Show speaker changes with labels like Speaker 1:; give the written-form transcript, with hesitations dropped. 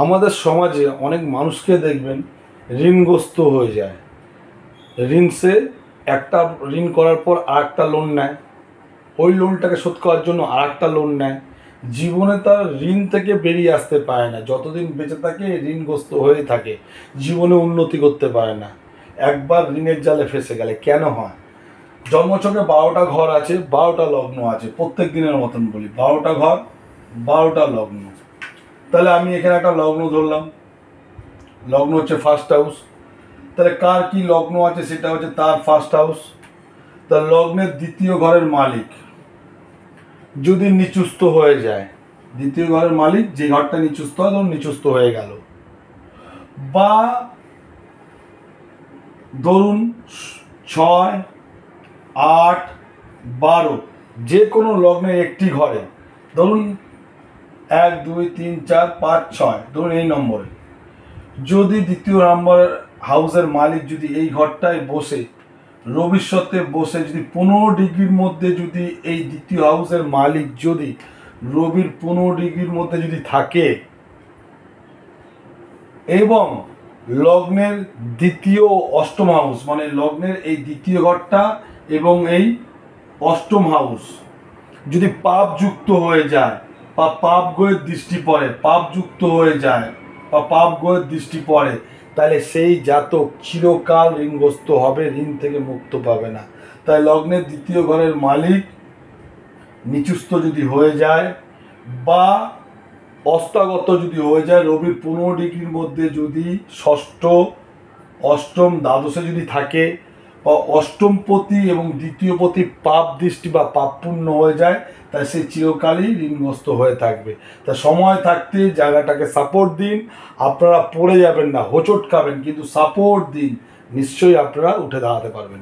Speaker 1: আমাদের সমাজে অনেক মানুষকে দেখবেন ঋণগ্রস্ত হয়ে যায়। একটা ঋণ করার পর আর একটা লোন নেয়, ওই লোনটাকে শোধ করার জন্য আর একটা লোন নেয়। জীবনে তার ঋণ থেকে বেরিয়ে আসতে পারে না, যতদিন বেঁচে থাকে ঋণগ্রস্ত হয়ে থাকে, জীবনে উন্নতি করতে পারে না। একবার ঋণের জালে ফেসে গেলে কেন হয়? জন্মছকে 12টা ঘর আছে, 12টা লগ্ন আছে, প্রত্যেক দিনের মতন বলি 12টা ঘর 12টা লগ্ন। তাহলে আমি এখানে একটা লগ্ন ধরলাম, লগ্ন হচ্ছে ফার্স্ট হাউস। তাহলে কার কি লগ্ন আছে সেটা হচ্ছে তার ফার্স্ট হাউস। তার লগ্নের দ্বিতীয় ঘরের মালিক যদি নিচুস্থ হয়ে যায়, দ্বিতীয় ঘরের মালিক যে ঘরটা নিচুস্থ হয় তখন নিচুস্থ হয়ে গেল, বা ধরুন 6, 8, 12 যে কোনো লগ্নের একটি ঘরে, ধরুন 1, 2, 3, 4, 5, 6, ধরুন এই নম্বরে যদি দ্বিতীয় নম্বর হাউসের মালিক যদি এই ঘরটায় বসে রবির সাথে বসে যদি 15 ডিগ্রির মধ্যে যদি এই দ্বিতীয় হাউসের মালিক যদি রবির 15 ডিগ্রির মধ্যে যদি থাকে এবং লগ্নের দ্বিতীয় অষ্টম হাউস মানে লগ্নের এই দ্বিতীয় ঘরটা এবং এই অষ্টম হাউস যদি পাপযুক্ত হয়ে যায় বা পাপ গ্রহের দৃষ্টি পড়ে, পাপযুক্ত হয়ে যায় বা পাপ গ্রহের দৃষ্টি পড়ে, তাহলে সেই জাতক চিরকাল ঋণগ্রস্ত হবে, ঋণ থেকে মুক্ত পাবে না। তাই লগ্নের দ্বিতীয় ঘরের মালিক নিচুস্থ যদি হয়ে যায় বা অস্তাগত যদি হয়ে যায়, রবির 15 ডিগ্রির মধ্যে যদি ষষ্ঠ, অষ্টম, দ্বাদশে যদি থাকে বা অষ্টমপতি এবং দ্বিতীয়পতি পাপ দৃষ্টি বা পাপপূর্ণ হয়ে যায়, তাই সে চিরকালই ঋণগ্রস্ত হয়ে থাকবে। তা সময় থাকতে জায়গাটাকে সাপোর্ট দিন। আপনারা পড়ে যাবেন না, হোঁচট খাবেন, কিন্তু সাপোর্ট দিন, নিশ্চয়ই আপনারা উঠে দাঁড়াতে পারবেন।